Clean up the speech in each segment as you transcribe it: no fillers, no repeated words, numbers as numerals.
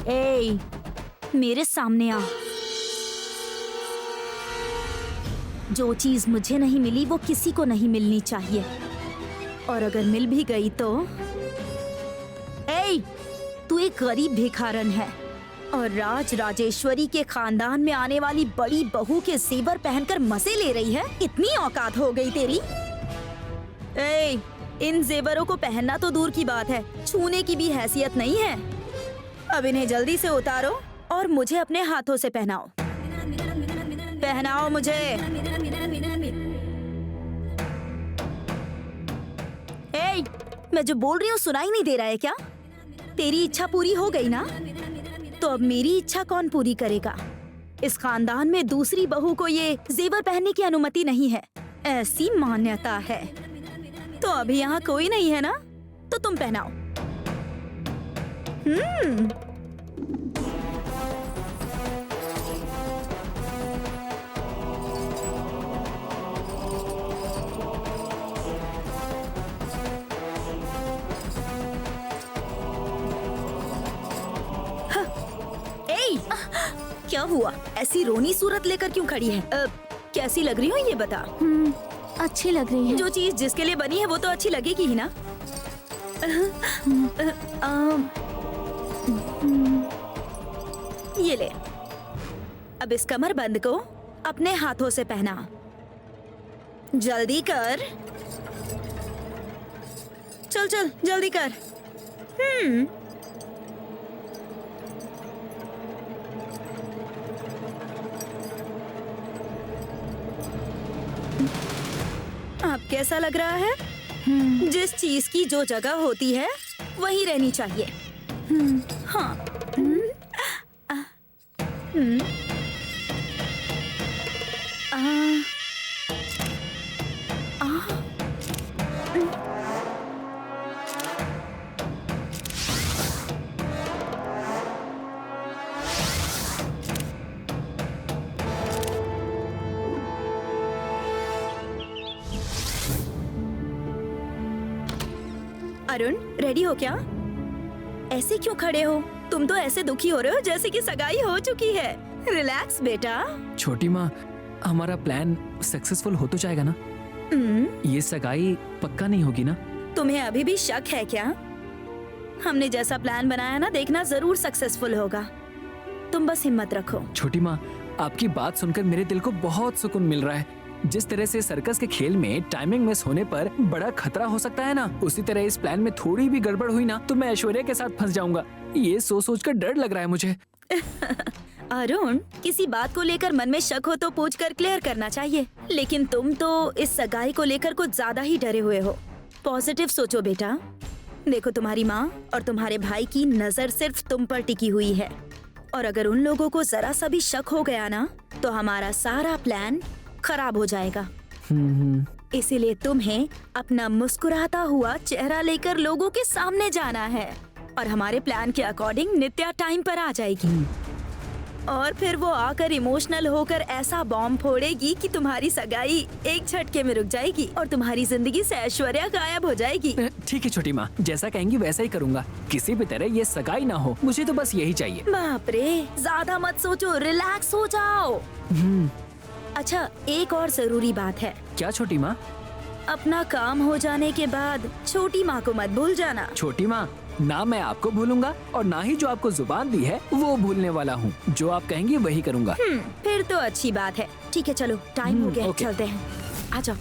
ए, मेरे सामने आ। जो चीज मुझे नहीं मिली वो किसी को नहीं मिलनी चाहिए, और अगर मिल भी गई तो। ए, तू एक गरीब भिखारन है और राज राजेश्वरी के खानदान में आने वाली बड़ी बहू के जेवर पहनकर मजे ले रही है। इतनी औकात हो गई तेरी। ए, इन जेवरों को पहनना तो दूर की बात है, छूने की भी हैसियत नहीं है। अब इन्हें जल्दी से उतारो और मुझे अपने हाथों से पहनाओ। पहनाओ मुझे। ए, मैं जो बोल रही हूँ सुनाई नहीं दे रहा है क्या? तेरी इच्छा पूरी हो गई ना? तो अब मेरी इच्छा कौन पूरी करेगा? इस खानदान में दूसरी बहू को ये जेवर पहनने की अनुमति नहीं है, ऐसी मान्यता है। तो अभी यहाँ कोई नहीं है ना, तो तुम पहनाओ। क्या हुआ? ऐसी रोनी सूरत लेकर क्यों खड़ी है? कैसी लग रही हो ये बता। अच्छी लग रही है। जो चीज जिसके लिए बनी है वो तो अच्छी लगेगी ही ना। ये ले, अब इस कमर बंद को अपने हाथों से पहना। जल्दी कर, चल चल जल्दी कर। अब कैसा लग रहा है? जिस चीज की जो जगह होती है वहीं रहनी चाहिए। हाँ। अरुण, रेडी हो क्या? ऐसे क्यों खड़े हो? तुम तो ऐसे दुखी हो रहे हो जैसे कि सगाई हो चुकी है। रिलैक्स बेटा। छोटी माँ, हमारा प्लान सक्सेसफुल हो तो जाएगा ना? ये सगाई पक्का नहीं होगी ना? तुम्हें अभी भी शक है क्या? हमने जैसा प्लान बनाया ना, देखना जरूर सक्सेसफुल होगा। तुम बस हिम्मत रखो। छोटी माँ, आपकी बात सुनकर मेरे दिल को बहुत सुकून मिल रहा है। जिस तरह से सर्कस के खेल में टाइमिंग मिस होने पर बड़ा खतरा हो सकता है ना, उसी तरह इस प्लान में थोड़ी भी गड़बड़ हुई ना तो मैं ऐश्वर्या के साथ फंस जाऊंगा। ये सोच कर डर लग रहा है मुझे। अरुण, किसी बात को लेकर मन में शक हो तो पूछ कर क्लियर करना चाहिए, लेकिन तुम तो इस सगाई को लेकर कुछ ज्यादा ही डरे हुए हो। पॉजिटिव सोचो बेटा। देखो, तुम्हारी माँ और तुम्हारे भाई की नजर सिर्फ तुम पर टिकी हुई है, और अगर उन लोगों को जरा सा भी शक हो गया ना तो हमारा सारा प्लान खराब हो जाएगा। इसीलिए तुम्हें अपना मुस्कुराता हुआ चेहरा लेकर लोगों के सामने जाना है, और हमारे प्लान के अकॉर्डिंग नित्या टाइम पर आ जाएगी, और फिर वो आकर इमोशनल होकर ऐसा बॉम्ब फोड़ेगी कि तुम्हारी सगाई एक झटके में रुक जाएगी और तुम्हारी जिंदगी से ऐश्वर्या गायब हो जाएगी। ठीक है छोटी माँ, जैसा कहेंगी वैसा ही करूँगा। किसी भी तरह ये सगाई ना हो, मुझे तो बस यही चाहिए। बाप रे, ज्यादा मत सोचो, रिलैक्स हो जाओ। अच्छा, एक और जरूरी बात है। क्या छोटी माँ? अपना काम हो जाने के बाद छोटी माँ को मत भूल जाना। छोटी माँ, ना मैं आपको भूलूंगा और ना ही जो आपको जुबान दी है वो भूलने वाला हूँ। जो आप कहेंगी वही करूँगा। फिर तो अच्छी बात है। ठीक है, चलो टाइम हो गया है, ओके। चलते हैं। आ जाओ।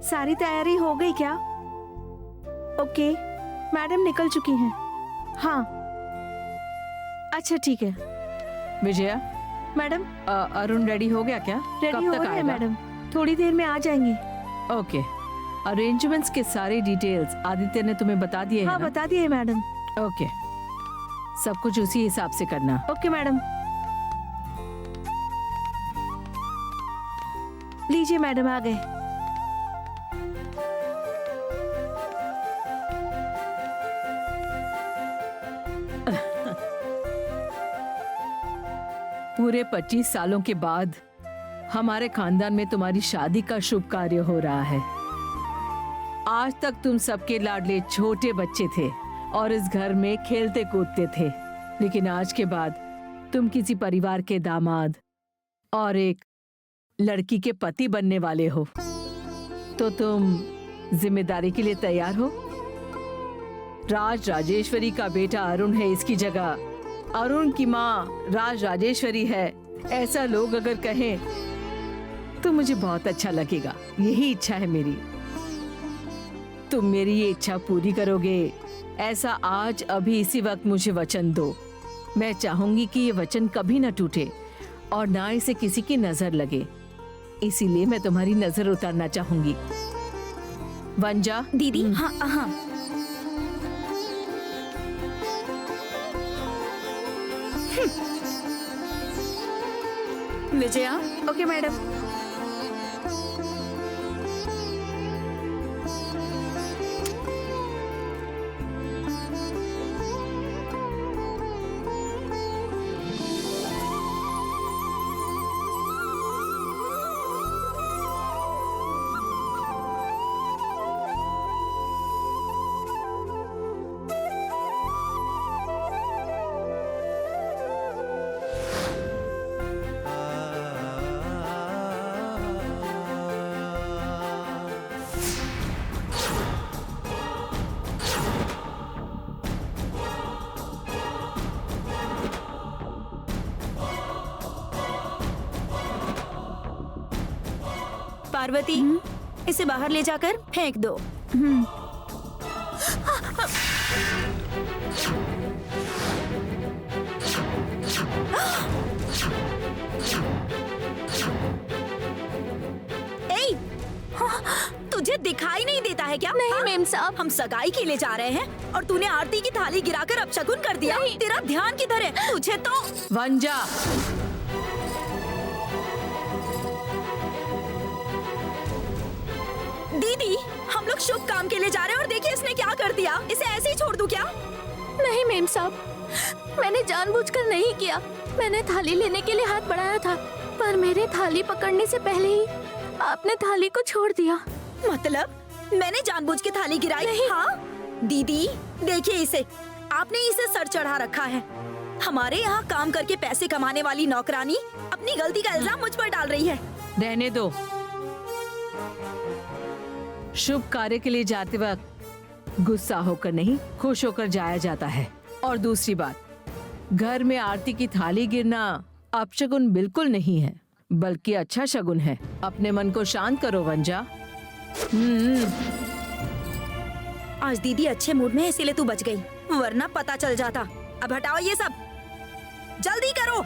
सारी तैयारी हो गई क्या? ओके, मैडम निकल चुकी हैं। हाँ, अच्छा ठीक है। विजया, मैडम, अरुण रेडी हो गया क्या? रेडी कब हो तक रहे हैं आएगा? मैडम, थोड़ी देर में आ जाएंगी। ओके, अरेंजमेंट्स के सारे डिटेल्स आदित्य ने तुम्हें बता दिए हाँ, हैं ना? बता दिए मैडम। ओके, सब कुछ उसी हिसाब से करना। Okay madam. लीजिए मैडम, आ गए। पूरे 25 सालों के बाद हमारे खानदान में तुम्हारी शादी का शुभ कार्य हो रहा है। आज तक तुम सबके लाडले छोटे बच्चे थे और इस घर में खेलते कूदते थे, लेकिन आज के बाद तुम किसी परिवार के दामाद और एक लड़की के पति बनने वाले हो। तो तुम जिम्मेदारी के लिए तैयार हो? राज राजेश्वरी का बेटा अरुण है इसकी जगह, अरुण की माँ राज राजेश्वरी है, ऐसा लोग अगर कहें तो मुझे बहुत अच्छा लगेगा। यही इच्छा है मेरी। तुम मेरी ये इच्छा पूरी करोगे, ऐसा आज अभी इसी वक्त मुझे वचन दो। मैं चाहूंगी कि ये वचन कभी न टूटे और ना इसे किसी की नजर लगे, इसीलिए मैं तुम्हारी नजर उतारना चाहूंगी। वंजा। दीदी। हाँ हाँ। विजया। Okay madam. पार्वती, इसे बाहर ले जाकर फेंक दो। ए, तुझे दिखाई नहीं देता है क्या? नहीं मेम साहब। हम सगाई के लिए जा रहे हैं और तूने आरती की थाली गिराकर अपशगुन कर दिया। तेरा ध्यान किधर है? तुझे तो वंजा। दीदी, हम लोग शुभ काम के लिए जा रहे हैं और देखिए इसने क्या कर दिया। इसे ऐसे ही छोड़ दूं क्या? नहीं मेम साहब, मैंने जानबूझकर नहीं किया। मैंने थाली लेने के लिए हाथ बढ़ाया था, पर मेरे थाली पकड़ने से पहले ही आपने थाली को छोड़ दिया। मतलब मैंने जानबूझ के थाली गिराई? हाँ दीदी, देखिए इसे, आपने इसे सर चढ़ा रखा है। हमारे यहाँ काम करके पैसे कमाने वाली नौकरानी अपनी गलती का इल्जाम मुझ पर डाल रही है। रहने दो। शुभ कार्य के लिए जाते वक्त गुस्सा होकर नहीं, खुश होकर जाया जाता है। और दूसरी बात, घर में आरती की थाली गिरना अपशगुन बिल्कुल नहीं है, बल्कि अच्छा शगुन है। अपने मन को शांत करो वंजा। आज दीदी अच्छे मूड में है, इसीलिए तू बच गई, वरना पता चल जाता। अब हटाओ ये सब, जल्दी करो।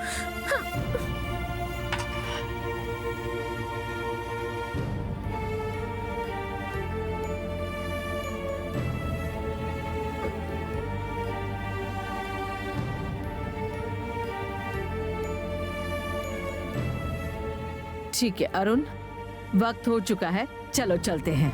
ठीक है अरुण, वक्त हो चुका है, चलो चलते हैं।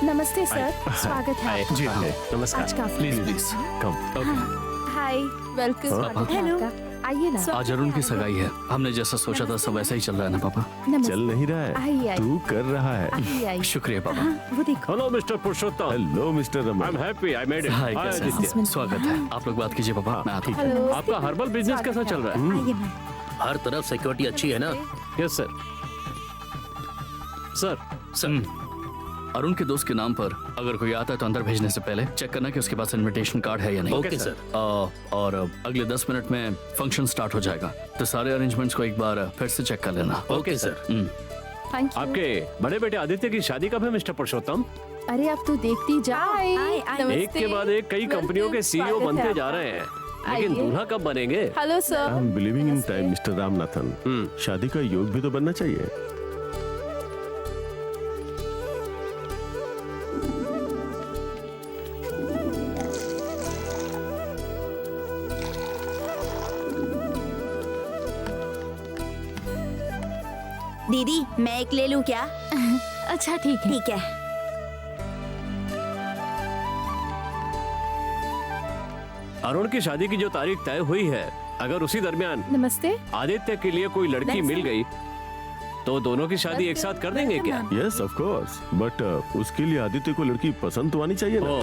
नमस्ते सर, स्वागत है। जी नमस्कार। आज काफी प्लीज कम। Hi, welcome. स्वागत है हेलो। आपका। आइए ना। आज अरुण की सगाई है। हमने जैसा सोचा था सब वैसा ही चल रहा है ना पापा? नमस्ते। चल नहीं रहा आइए, है, आइए। तू कर रहा है। आइए आइए। शुक्रिया पापा। वो देखो। Hello mister Purushottam. Hello mister I am Raman. Happy I made it. Hi, कैसे हैं? आदित्य, स्वागत है। आप लोग बात कीजिए पापा, मैं आता हूँ। हेलो। आपका हर्बल बिजनेस कैसा चल रहा है? आइए मैम। हर तरफ सिक्योरिटी अच्छी है ना? Yes sir. Sir sir, Arun के दोस्त के नाम पर अगर कोई आता है तो अंदर भेजने से पहले चेक करना कि उसके पास इनविटेशन कार्ड है या नहीं। Okay sir. और अगले 10 मिनट में फंक्शन स्टार्ट हो जाएगा, तो सारे अरेंजमेंट्स को एक बार फिर से चेक कर लेना। Okay sir. Thank you. आपके बड़े बेटे आदित्य की शादी कब है मिस्टर पुरुषोत्तम? अरे आप तो देखती जाओ। एक के बाद एक कई कंपनियों के सीईओ बनते जा रहे हैं, लेकिन आइए। दूल्हा कब बनेंगे? Hello sir. I am believing in time mister Ramanathan. शादी का योग भी तो बनना चाहिए। दीदी, मैं एक ले लूं क्या? अच्छा ठीक है। ठीक है। अरुण की शादी की जो तारीख तय हुई है, अगर उसी दरमियान नमस्ते। आदित्य के लिए कोई लड़की मिल गई तो दोनों की शादी एक साथ कर देंगे क्या? यस ऑफ कोर्स, बट उसके लिए आदित्य को लड़की पसंद तो आनी चाहिए ना।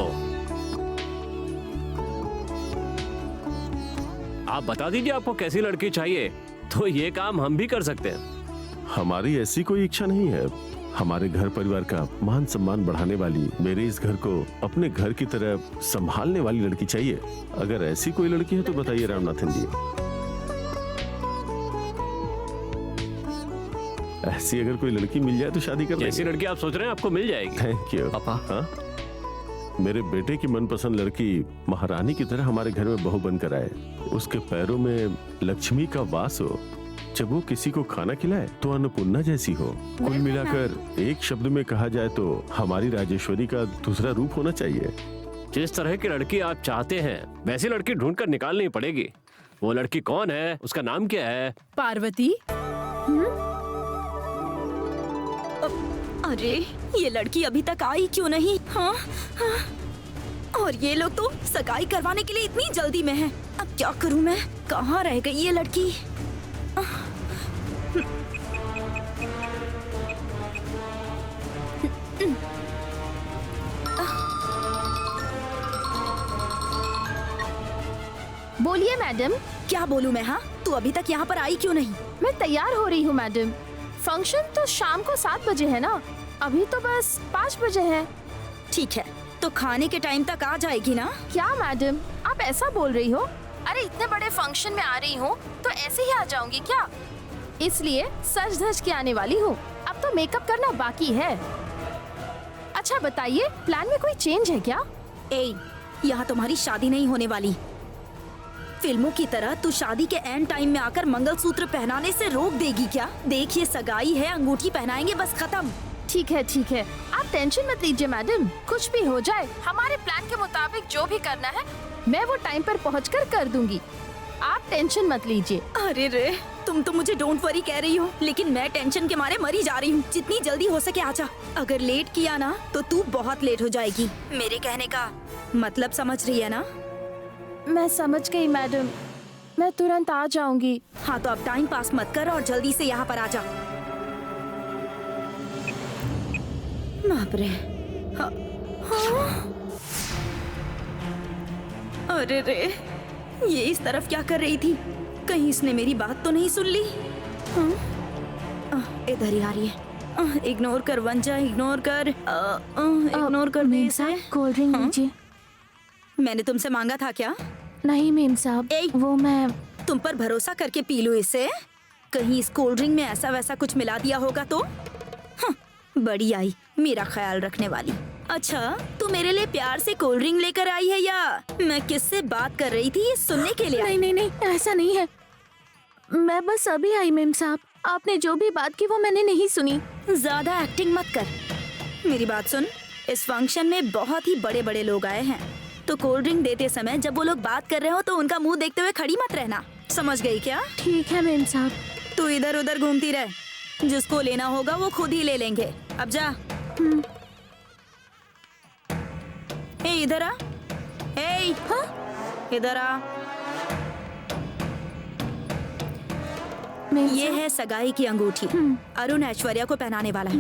आप बता दीजिए आपको कैसी लड़की चाहिए, तो ये काम हम भी कर सकते हैं। हमारी ऐसी कोई इच्छा नहीं है। हमारे घर परिवार का मान सम्मान बढ़ाने वाली, मेरे इस घर को अपने घर की तरह संभालने वाली लड़की चाहिए। अगर ऐसी कोई लड़की है तो बताइए रामनाथन जी। ऐसी अगर कोई लड़की मिल जाए तो शादी कर जैसी लेंगे। लड़की आप सोच रहे हैं आपको मिल जाएगी। थैंक यू पापा। हाँ? मेरे बेटे की मनपसंद लड़की महारानी की तरह हमारे घर में बहू बनकर आए, उसके पैरों में लक्ष्मी का वास हो, जब वो किसी को खाना खिलाए तो अन्नपूर्णा जैसी हो। कुल मिलाकर एक शब्द में कहा जाए तो हमारी राजेश्वरी का दूसरा रूप होना चाहिए। जिस तरह की लड़की आप चाहते हैं वैसी लड़की ढूंढ कर निकालनी पड़ेगी। वो लड़की कौन है, उसका नाम क्या है? पार्वती। अरे ये लड़की अभी तक आई क्यों नहीं? हाँ, हाँ। और ये लोग तो सगाई करवाने के लिए इतनी जल्दी में हैं। अब क्या करूं मैं? कहाँ रह गई ये लड़की? बोलिए मैडम। क्या बोलूं मैं? हाँ, तू अभी तक यहाँ पर आई क्यों नहीं? मैं तैयार हो रही हूँ मैडम। फंक्शन तो शाम को 7 बजे है ना, अभी तो बस 5 बजे है। ठीक है, तो खाने के टाइम तक आ जाएगी ना? क्या मैडम आप ऐसा बोल रही हो? अरे इतने बड़े फंक्शन में आ रही हूँ तो ऐसे ही आ जाऊंगी क्या? इसलिए सज धज के आने वाली हूँ। अब तो मेकअप करना बाकी है। अच्छा बताइए, प्लान में कोई चेंज है क्या? ए, यहाँ तुम्हारी शादी नहीं होने वाली। फिल्मों की तरह तू शादी के एंड टाइम में आकर मंगलसूत्र पहनाने से रोक देगी क्या? देख ये सगाई है, अंगूठी पहनाएंगे, बस खत्म। ठीक है, आप टेंशन मत लीजिए मैडम। कुछ भी हो जाए, हमारे प्लान के मुताबिक जो भी करना है मैं वो टाइम पर पहुंचकर कर दूंगी। आप टेंशन मत लीजिए। अरे रे, तुम तो मुझे डोंट वरी कह रही हो, लेकिन मैं टेंशन के मारे मरी जा रही हूँ। जितनी जल्दी हो सके आजा। अगर लेट किया ना तो तू बहुत लेट हो जाएगी। मेरे कहने का मतलब समझ रही है ना? मैं समझ गई मैडम, मैं तुरंत आ जाऊंगी। हाँ तो अब टाइम पास मत कर और जल्दी से यहाँ पर आ जा। बाप रे। हाँ, हाँ। अरे रे, ये इस तरफ क्या कर रही थी? कहीं इसने मेरी बात तो नहीं सुन ली? हाँ? इधर ही आ रही है। इग्नोर कर वंजा, इग्नोर कर। इग्नोर कर। मेम साहब कोल्ड ड्रिंक लीजिए। मैंने तुमसे मांगा था क्या? नहीं मेम साहब, वो मैं तुम पर भरोसा करके पी लूं इसे। कहीं इस कोल्ड ड्रिंक में ऐसा वैसा कुछ मिला दिया होगा तो? हाँ, बड़ी आई मेरा ख्याल रखने वाली। अच्छा, तू मेरे लिए प्यार से कोल्ड ड्रिंक लेकर आई है या मैं किससे बात कर रही थी ये सुनने के लिए आई? नहीं, ऐसा नहीं है। मैं बस अभी आई मेम साहब, आपने जो भी बात की वो मैंने नहीं सुनी। ज्यादा एक्टिंग मत कर। मेरी बात सुन, इस फंक्शन में बहुत ही बड़े बड़े लोग आए हैं, तो कोल्ड ड्रिंक देते समय जब वो लोग बात कर रहे हो तो उनका मुंह देखते हुए खड़ी मत रहना। समझ गई क्या? ठीक है मेम साहब। तू इधर उधर घूमती रह, जिसको लेना होगा वो खुद ही ले लेंगे। अब जा। ए इधर आ। ए इधर आ। ये है सगाई की अंगूठी। अरुण ऐश्वर्या को पहनाने वाला है।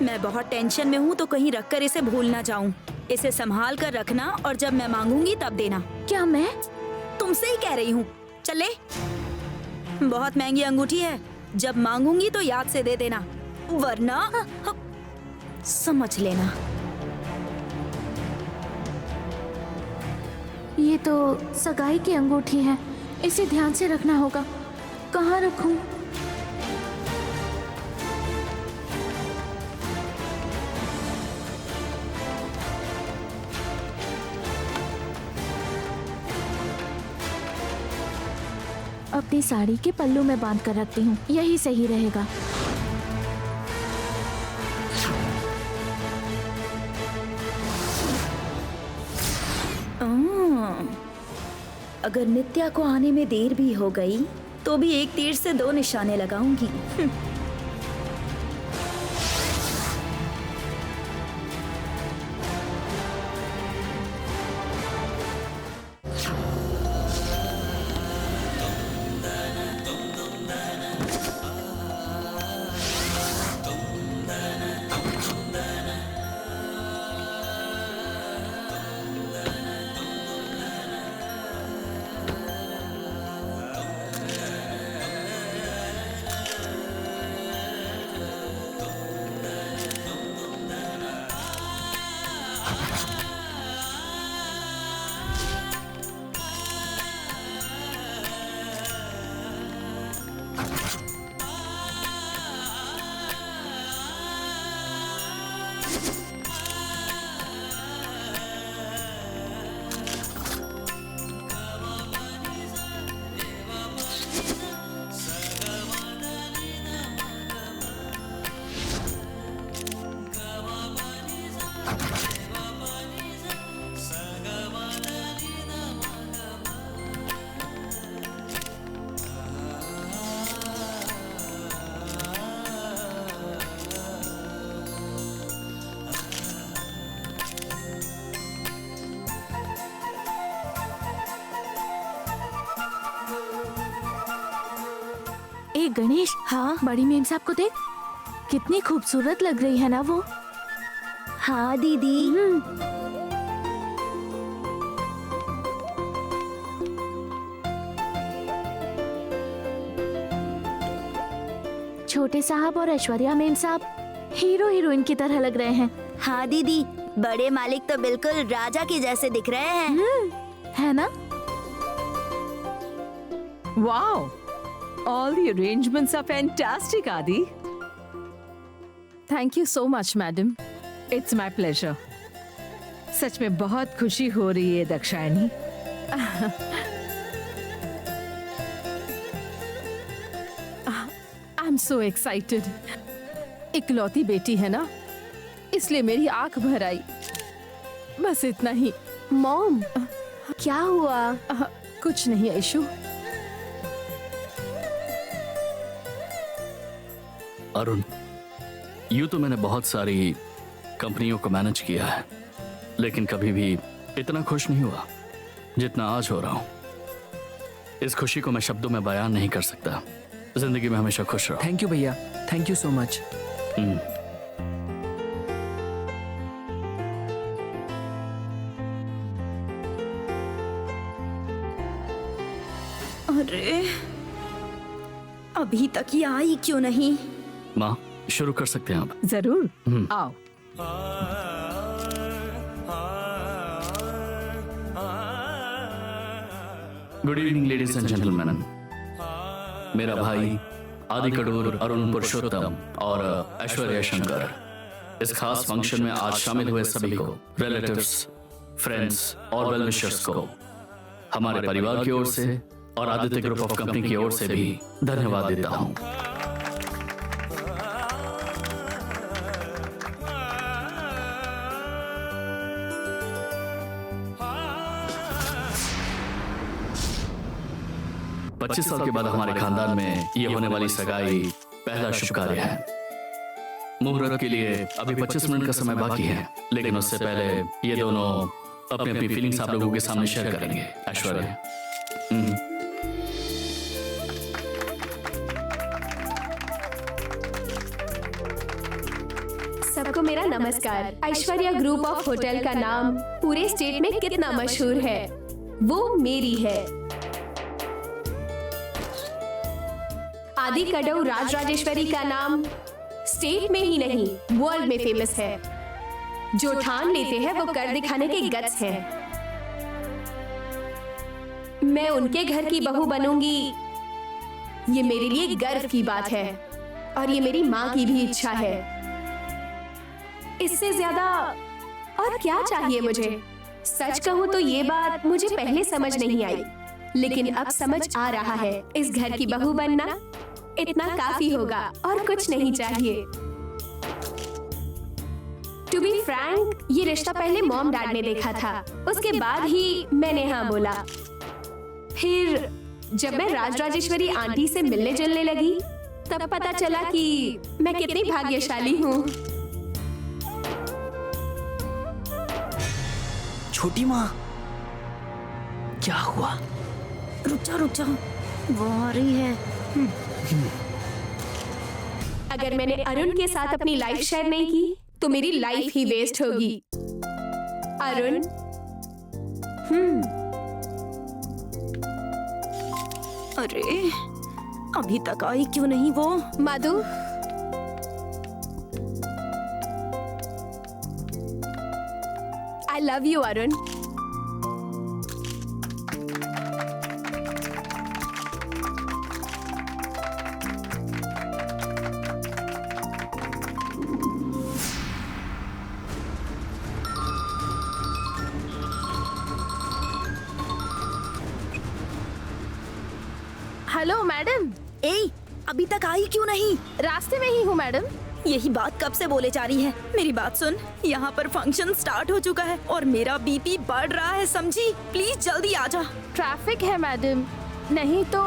मैं बहुत टेंशन में हूँ तो कहीं रखकर इसे भूल ना जाऊँ। इसे संभाल कर रखना और जब मैं मांगूंगी तब देना। क्या मैं? तुमसे ही कह रही हूँ। चले, बहुत महंगी अंगूठी है, जब मांगूंगी तो याद से दे देना, वरना समझ लेना। ये तो सगाई की अंगूठी है, इसे ध्यान से रखना होगा। कहाँ रखूं? अपनी साड़ी के पल्लू में बांध कर रखती हूँ, यही सही रहेगा। अगर नित्या को आने में देर भी हो गई तो भी एक तीर से 2 निशाने लगाऊंगी। अरे गणेश, हाँ बड़ी मेम साहब को देख, कितनी खूबसूरत लग रही है ना वो। हाँ दीदी। छोटे साहब और ऐश्वर्या मेम साहब हीरो हीरोइन की तरह लग रहे हैं। हाँ दीदी, बड़े मालिक तो बिल्कुल राजा के जैसे दिख रहे हैं। है ना? Wow! All the arrangements are fantastic, Adi. Thank you so much madam. It's my pleasure. सच में बहुत खुशी हो रही है Dakshayani. I am so excited. इकलौती बेटी है ना, इसलिए मेरी आंख भर आई। बस इतना ही। मॉम, क्या हुआ? कुछ नहीं ऐशु। अरुण, यूं तो मैंने बहुत सारी कंपनियों को मैनेज किया है, लेकिन कभी भी इतना खुश नहीं हुआ जितना आज हो रहा हूं। इस खुशी को मैं शब्दों में बयान नहीं कर सकता। जिंदगी में हमेशा खुश रहो। थैंक यू भैया, थैंक यू सो मच। अरे अभी तक ये आई क्यों नहीं? माँ, शुरू कर सकते हैं आप? जरूर, आओ। Good evening ladies and gentleman. मेरा भाई आदि कड़ूर, अरुण पुरुषोत्तम और ऐश्वर्या शंकर इस खास फंक्शन में आज शामिल हुए सभी को, रिलेटिव्स, फ्रेंड्स और वेल विशर्स को हमारे परिवार की ओर से और आदित्य ग्रुप ऑफ कंपनी की ओर से भी धन्यवाद देता हूं। पच्चीस साल के बाद हमारे खानदान में ये होने वाली सगाई पहला शुभ कार्य है। मुहूर्त के लिए अभी 25 मिनट का समय बाकी है, लेकिन उससे पहले ये दोनों अपनी अपनी फीलिंग्स आप लोगों के सामने शेयर करेंगे। ऐश्वर्या, सबको मेरा नमस्कार। ऐश्वर्या ग्रुप ऑफ होटल का नाम पूरे स्टेट में कितना मशहूर है, वो मेरी है। आदि कड़ूर राजराजेश्वरी का नाम स्टेट में ही नहीं वर्ल्ड में फेमस है। जो ठान लेते हैं वो कर दिखाने के गट्स हैं। मैं उनके घर की बहू बनूंगी, ये मेरे लिए गर्व की बात है और ये मेरी माँ की भी इच्छा है। इससे ज्यादा और क्या चाहिए मुझे? सच कहूँ तो ये बात मुझे पहले समझ नहीं आई, लेकिन अब समझ आ रहा है। इस घर की बहू बनना इतना काफी होगा और कुछ नहीं चाहिए। टू बी फ्रैंक, ये रिश्ता पहले मॉम डैड ने देखा था, उसके बाद ही मैंने हाँ बोला। फिर जब मैं राजराजेश्वरी आंटी से मिलने जुलने लगी, तब पता चला कि मैं कितनी भाग्यशाली हूँ। छोटी माँ, क्या हुआ? रुक जाओ, वो आ रही है। अगर मैंने अरुण के साथ अपनी लाइफ शेयर नहीं की तो मेरी लाइफ ही वेस्ट होगी। अरुण, अरे अभी तक आई क्यों नहीं वो? Madhu, I love you Arun. Hello madam. ए, अभी तक आई क्यों नहीं? रास्ते में ही हूँ मैडम। यही बात कब से बोले जा रही है? मेरी बात सुन, यहाँ पर फंक्शन स्टार्ट हो चुका है और मेरा बीपी बढ़ रहा है, समझी? प्लीज जल्दी आ जा। ट्रैफिक है मैडम, नहीं तो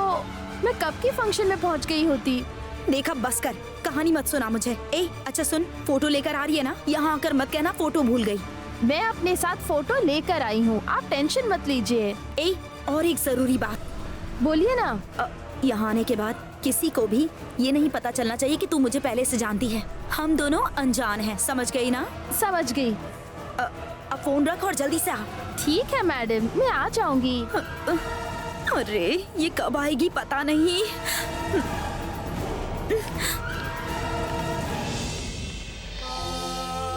मैं कब की फंक्शन में पहुँच गई होती। देखा, बस कर, कहानी मत सुना मुझे। ए, अच्छा सुन, फोटो लेकर आ रही है ना? यहाँ आकर मत कहना फोटो भूल गई। मैं अपने साथ फोटो लेकर आई हूँ, आप टेंशन मत लीजिए। ए, और एक जरूरी बात। बोलिए ना। यहाँ आने के बाद किसी को भी ये नहीं पता चलना चाहिए कि तू मुझे पहले से जानती है। हम दोनों अनजान हैं, समझ गई ना? समझ गई। अब फोन रख और जल्दी से आ। ठीक है मैडम, मैं आ जाऊंगी। अरे ये कब आएगी पता नहीं।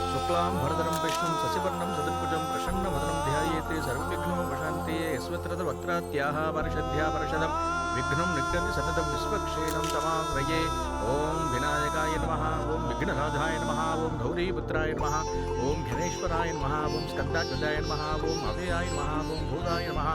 शुक्लां भरधरं विष्णुं शशिवर्णं चतुर्भुजं प्रसन्नवदनं ध्यायेत् सर्वविघ्नोपशान्ते स्वत्रवक्त्रात्याः परिषद्ध्या परिषदं विघ्नं निघ्नन्ति सततं विश्वक्षेणं तमाश्रये। ॐ विनायकाय नमः, ॐ विघ्नराजाय नमः, ॐ गौरीपुत्राय नमः, ॐ घनेश्वराय नमः, ॐ स्कन्दाकृताय नमः, ॐ अव्ययाय नमः, ॐ भूताय नमः,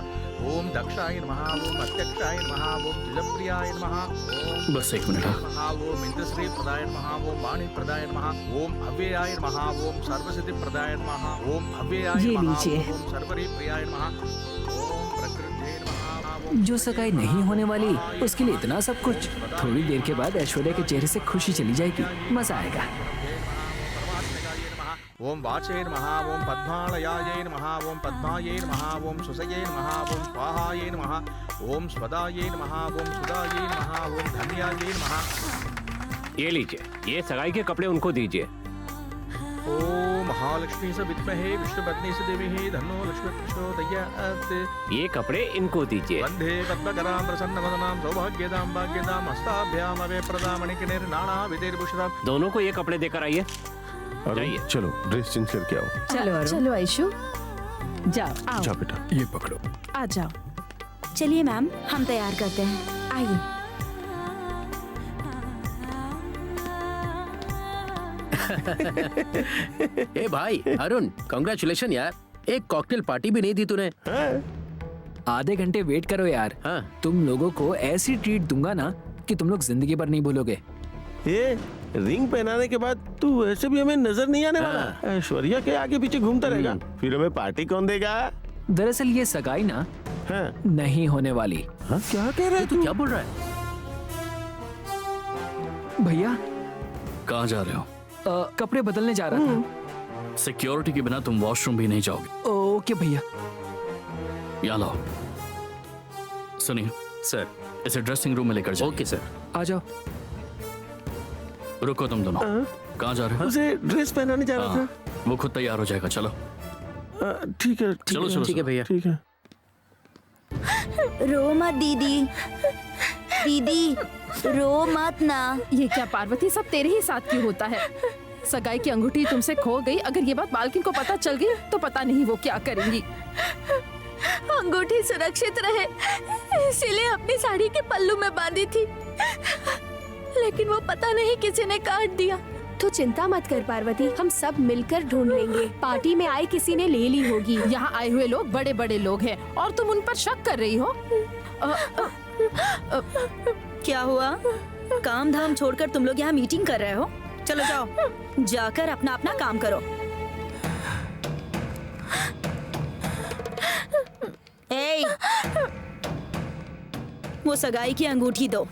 ॐ दक्षाय नमः, ॐ अत्यक्षाय नमः, ॐ द्विजप्रियाय नमः, ॐ बस 1 मिनट। ॐ इंद्रश्री प्रदाय नमः, ॐ वाणी प्रदाय नमः, ॐ अव्ययाय नमः, ॐ सर्वसिद्धि प्रदाय नमः, ॐ अव्ययाय ये नमः, लीजिए। ॐ सर्वरी प्रियाय नमः, ॐ प्रकृते नमः। जो सगाई नहीं होने वाली उसके लिए इतना सब कुछ। थोड़ी देर के बाद ऐश्वर्या के चेहरे से खुशी चली जाएगी, मजा आएगा। ओम वाचे नमः, ओम पद्मालयायै नमः, ओम पद्मायै नमः, ओम सुसये नमः, ओम स्वाहायै नमः, ओम स्वदायै नमः, ओम सुदायै नमः, ओम धन्यायै नमः। ये लीजिए, ये सगाई के कपड़े उनको दीजिए। ओम महालक्ष्मी से विद्महे विष्णुपत्नी से देवी धन्नो लक्ष्मी प्रचोदयात्। ये कपड़े इनको दीजिए। वंदे पद्मकरां प्रसन्नवदनां सौभाग्यदां भाग्यदां हस्ताभ्याम् अभयप्रदां मणिकर्णिर्नानाविधैर्भूषितां। दोनों को ये कपड़े देकर आइए। अरुण, जाइए। चलो ड्रेस चेंज करके आओ। चलो अरुण, चलो आयशु, जाओ आओ, जा बेटा। ये पकड़ो। आ जाओ। चलिए मैम, हम तैयार करते हैं, आइए। ए भाई अरुण, कांग्रेचुलेशन यार, एक कॉकटेल पार्टी भी नहीं दी तूने। आधे घंटे वेट करो यार। हाँ। तुम लोगों को ऐसी ट्रीट दूंगा ना कि तुम लोग जिंदगी भर नहीं भूलोगे। ये रिंग पहनाने के बाद तू वैसे भी हमें नजर नहीं आने वाला। ऐश्वर्या के आगे पीछे घूमता रहेगा, फिर हमें पार्टी कौन देगा? दरअसल ये सगाई ना हाँ? नहीं होने वाली। हाँ? क्या कह रहा है तू क्या बोल रहा है? भैया कहाँ जा रहे हो? कपड़े बदलने जा रहा था। सिक्योरिटी के बिना तुम वॉशरूम भी नहीं जाओगे। ओके भैया। यहाँ लाओ। सुनिए सर। इसे ड्रेसिंग रूम में लेकर जाओ। Okay sir. आ जाओ। रुको तुम दोनों। कहाँ जा रहे हो? उसे ड्रेस पहनाने जा रहा हाँ, वो खुद तैयार हो जाएगा। चलो था। ठीक है चलो चलो ठीक है भैया। ठीक है। रो मत दीदी, दीदी रो मत ना। ये क्या पार्वती, सब तेरे ही साथ क्यों होता है? सगाई की अंगूठी तुमसे खो गई, अगर ये बात मालकिन को पता चल गई तो पता नहीं वो क्या करेंगी। अंगूठी सुरक्षित रहे इसीलिए अपनी साड़ी के पल्लू में बांधी थी, लेकिन वो पता नहीं किसी ने काट दिया। तू चिंता मत कर पार्वती, हम सब मिलकर ढूंढ लेंगे। पार्टी में आए किसी ने ले ली होगी। यहाँ आए हुए लोग बड़े बड़े लोग हैं और तुम उन पर शक कर रही हो। क्या हुआ? काम धाम छोड़कर तुम लोग यहाँ मीटिंग कर रहे हो? चलो जाओ, जाकर अपना अपना काम करो। ए, वो सगाई की अंगूठी दो।